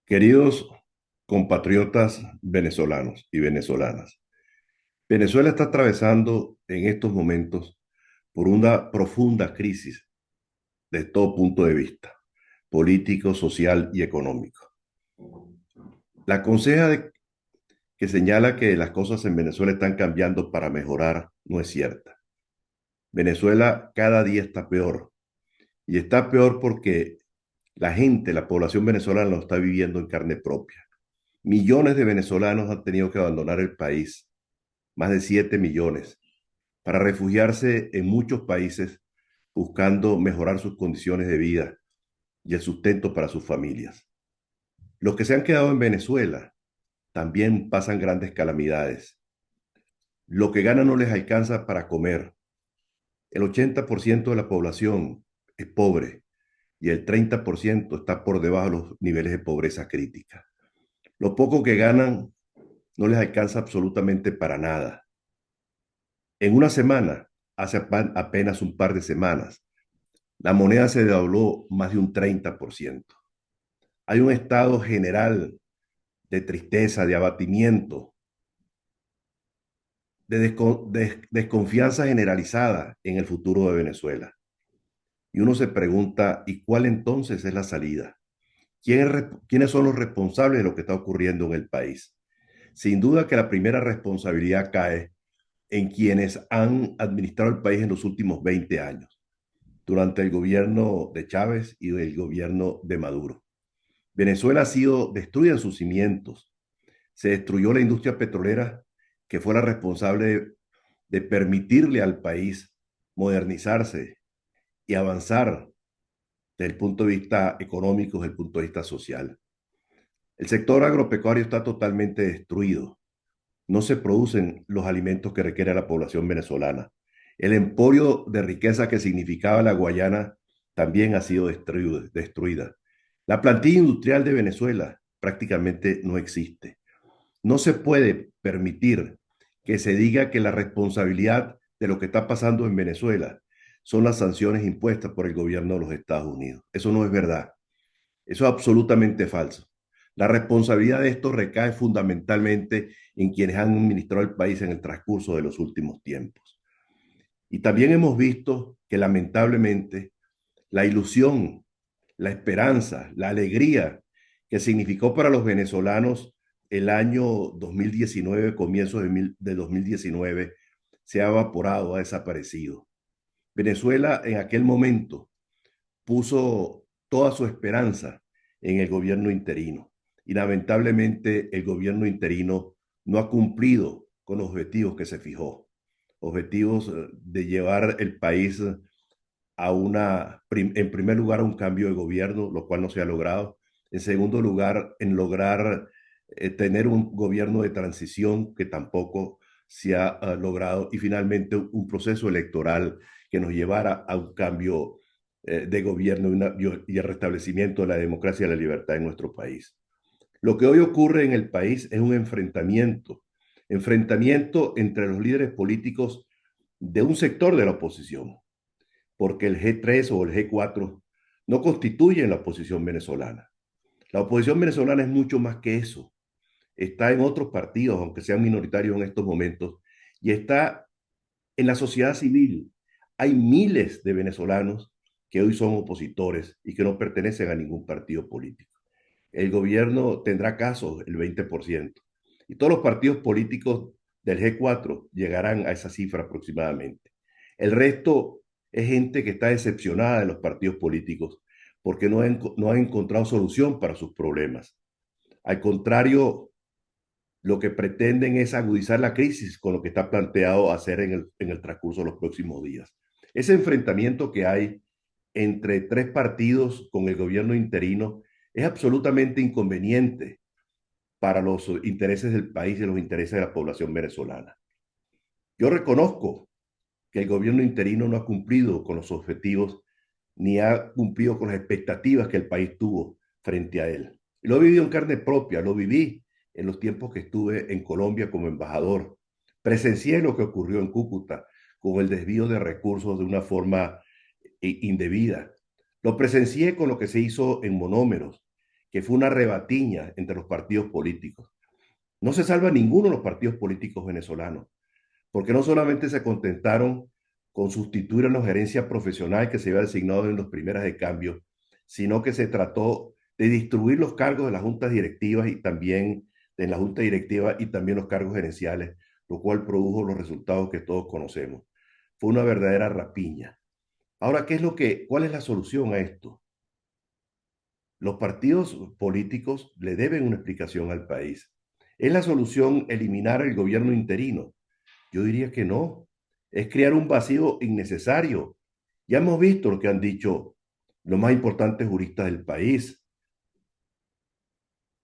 Queridos compatriotas venezolanos y venezolanas, Venezuela está atravesando en estos momentos por una profunda crisis de todo punto de vista, político, social y económico. La conseja que señala que las cosas en Venezuela están cambiando para mejorar no es cierta. Venezuela cada día está peor y está peor porque la gente, la población venezolana lo está viviendo en carne propia. Millones de venezolanos han tenido que abandonar el país, más de 7 millones, para refugiarse en muchos países buscando mejorar sus condiciones de vida y el sustento para sus familias. Los que se han quedado en Venezuela también pasan grandes calamidades. Lo que ganan no les alcanza para comer. El 80% de la población es pobre y el 30% está por debajo de los niveles de pobreza crítica. Lo poco que ganan no les alcanza absolutamente para nada. En una semana, hace apenas un par de semanas, la moneda se devaluó más de un 30%. Hay un estado general de tristeza, de abatimiento, de desconfianza generalizada en el futuro de Venezuela. Y uno se pregunta, ¿y cuál entonces es la salida? ¿Quiénes son los responsables de lo que está ocurriendo en el país? Sin duda que la primera responsabilidad cae en quienes han administrado el país en los últimos 20 años, durante el gobierno de Chávez y del gobierno de Maduro. Venezuela ha sido destruida en sus cimientos. Se destruyó la industria petrolera que fue la responsable de permitirle al país modernizarse y avanzar desde el punto de vista económico, desde el punto de vista social. El sector agropecuario está totalmente destruido. No se producen los alimentos que requiere la población venezolana. El emporio de riqueza que significaba la Guayana también ha sido destruida. La plantilla industrial de Venezuela prácticamente no existe. No se puede permitir que se diga que la responsabilidad de lo que está pasando en Venezuela son las sanciones impuestas por el gobierno de los Estados Unidos. Eso no es verdad. Eso es absolutamente falso. La responsabilidad de esto recae fundamentalmente en quienes han administrado el país en el transcurso de los últimos tiempos. Y también hemos visto que lamentablemente la ilusión, la esperanza, la alegría que significó para los venezolanos el año 2019, comienzos de 2019, se ha evaporado, ha desaparecido. Venezuela en aquel momento puso toda su esperanza en el gobierno interino y lamentablemente el gobierno interino no ha cumplido con los objetivos que se fijó, objetivos de llevar el país en primer lugar, a un cambio de gobierno, lo cual no se ha logrado. En segundo lugar, en lograr tener un gobierno de transición que tampoco se ha logrado. Y finalmente, un proceso electoral que nos llevara a un cambio de gobierno y el restablecimiento de la democracia y la libertad en nuestro país. Lo que hoy ocurre en el país es un enfrentamiento entre los líderes políticos de un sector de la oposición, porque el G3 o el G4 no constituyen la oposición venezolana. La oposición venezolana es mucho más que eso. Está en otros partidos, aunque sean minoritarios en estos momentos, y está en la sociedad civil. Hay miles de venezolanos que hoy son opositores y que no pertenecen a ningún partido político. El gobierno tendrá casos, el 20%, y todos los partidos políticos del G4 llegarán a esa cifra aproximadamente. El resto es gente que está decepcionada de los partidos políticos porque no han encontrado solución para sus problemas. Al contrario, lo que pretenden es agudizar la crisis con lo que está planteado hacer en el transcurso de los próximos días. Ese enfrentamiento que hay entre tres partidos con el gobierno interino es absolutamente inconveniente para los intereses del país y los intereses de la población venezolana. Yo reconozco que el gobierno interino no ha cumplido con los objetivos ni ha cumplido con las expectativas que el país tuvo frente a él. Lo he vivido en carne propia, lo viví en los tiempos que estuve en Colombia como embajador. Presencié lo que ocurrió en Cúcuta con el desvío de recursos de una forma indebida. Lo presencié con lo que se hizo en Monómeros, que fue una rebatiña entre los partidos políticos. No se salva ninguno de los partidos políticos venezolanos, porque no solamente se contentaron con sustituir a la gerencia profesional que se había designado en los primeras de cambio, sino que se trató de distribuir los cargos de las juntas directivas y también de la junta directiva y también los cargos gerenciales, lo cual produjo los resultados que todos conocemos. Fue una verdadera rapiña. Ahora, ¿cuál es la solución a esto? Los partidos políticos le deben una explicación al país. ¿Es la solución eliminar el gobierno interino? Yo diría que no. Es crear un vacío innecesario. Ya hemos visto lo que han dicho los más importantes juristas del país,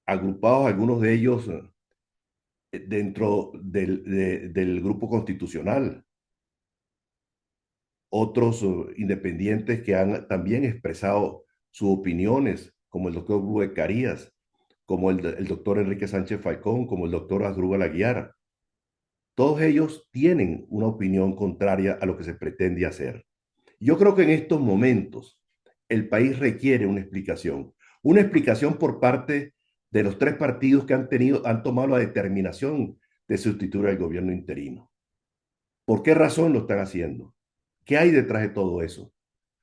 agrupados algunos de ellos dentro del grupo constitucional, otros independientes que han también expresado sus opiniones, como el doctor Rubén Carías, como el doctor Enrique Sánchez Falcón, como el doctor Asdrúbal Aguiar. Todos ellos tienen una opinión contraria a lo que se pretende hacer. Yo creo que en estos momentos el país requiere una explicación por parte de los tres partidos que han tomado la determinación de sustituir al gobierno interino. ¿Por qué razón lo están haciendo? ¿Qué hay detrás de todo eso?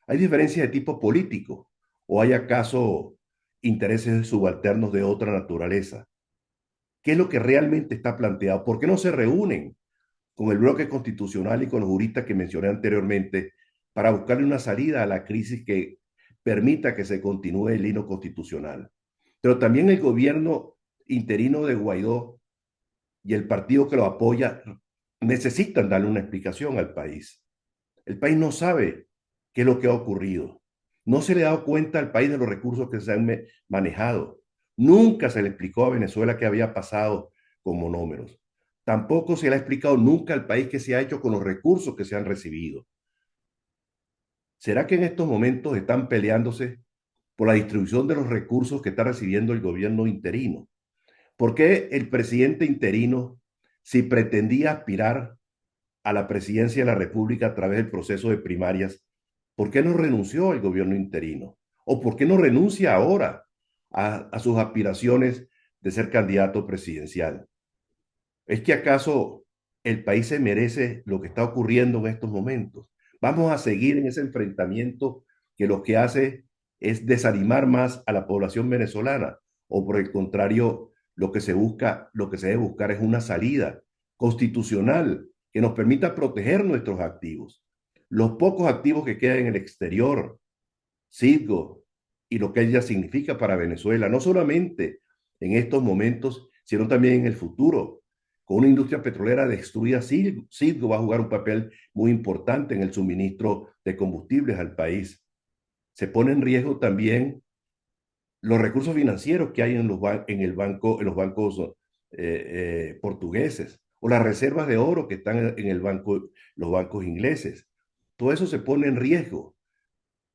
¿Hay diferencias de tipo político o hay acaso intereses subalternos de otra naturaleza? ¿Qué es lo que realmente está planteado? ¿Por qué no se reúnen con el bloque constitucional y con los juristas que mencioné anteriormente para buscarle una salida a la crisis que permita que se continúe el hilo constitucional? Pero también el gobierno interino de Guaidó y el partido que lo apoya necesitan darle una explicación al país. El país no sabe qué es lo que ha ocurrido. No se le ha dado cuenta al país de los recursos que se han manejado. Nunca se le explicó a Venezuela qué había pasado con monómeros. Tampoco se le ha explicado nunca al país qué se ha hecho con los recursos que se han recibido. ¿Será que en estos momentos están peleándose por la distribución de los recursos que está recibiendo el gobierno interino? ¿Por qué el presidente interino, si pretendía aspirar a la presidencia de la República a través del proceso de primarias, por qué no renunció al gobierno interino? ¿O por qué no renuncia ahora a sus aspiraciones de ser candidato presidencial? ¿Es que acaso el país se merece lo que está ocurriendo en estos momentos? Vamos a seguir en ese enfrentamiento que lo que hace es desanimar más a la población venezolana, o por el contrario, lo que se debe buscar es una salida constitucional que nos permita proteger nuestros activos. Los pocos activos que quedan en el exterior, Citgo y lo que ella significa para Venezuela, no solamente en estos momentos, sino también en el futuro. Con una industria petrolera destruida, Citgo va a jugar un papel muy importante en el suministro de combustibles al país. Se pone en riesgo también los recursos financieros que hay en los bancos portugueses, o las reservas de oro que están en los bancos ingleses. Todo eso se pone en riesgo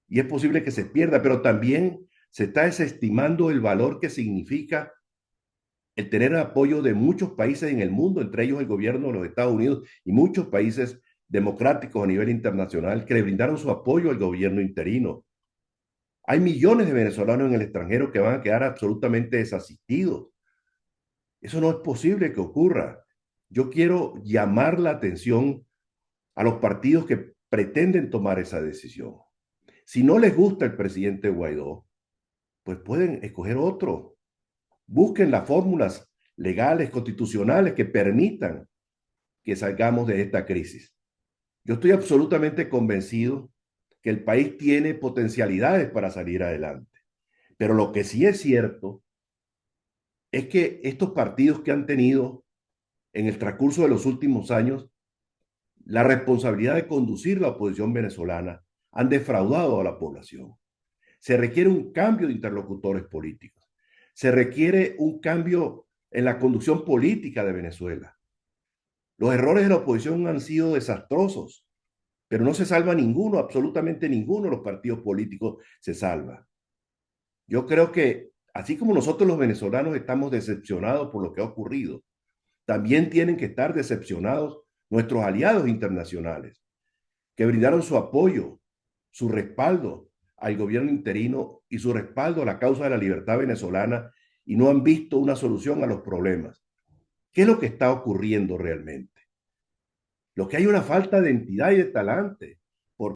y es posible que se pierda, pero también se está desestimando el valor que significa el tener apoyo de muchos países en el mundo, entre ellos el gobierno de los Estados Unidos y muchos países democráticos a nivel internacional que le brindaron su apoyo al gobierno interino. Hay millones de venezolanos en el extranjero que van a quedar absolutamente desasistidos. Eso no es posible que ocurra. Yo quiero llamar la atención a los partidos que pretenden tomar esa decisión. Si no les gusta el presidente Guaidó, pues pueden escoger otro. Busquen las fórmulas legales, constitucionales que permitan que salgamos de esta crisis. Yo estoy absolutamente convencido que el país tiene potencialidades para salir adelante. Pero lo que sí es cierto es que estos partidos que han tenido en el transcurso de los últimos años la responsabilidad de conducir la oposición venezolana han defraudado a la población. Se requiere un cambio de interlocutores políticos. Se requiere un cambio en la conducción política de Venezuela. Los errores de la oposición han sido desastrosos, pero no se salva ninguno, absolutamente ninguno de los partidos políticos se salva. Yo creo que así como nosotros los venezolanos estamos decepcionados por lo que ha ocurrido, también tienen que estar decepcionados nuestros aliados internacionales, que brindaron su apoyo, su respaldo al gobierno interino y su respaldo a la causa de la libertad venezolana y no han visto una solución a los problemas. ¿Qué es lo que está ocurriendo realmente? Lo que hay es una falta de entidad y de talante.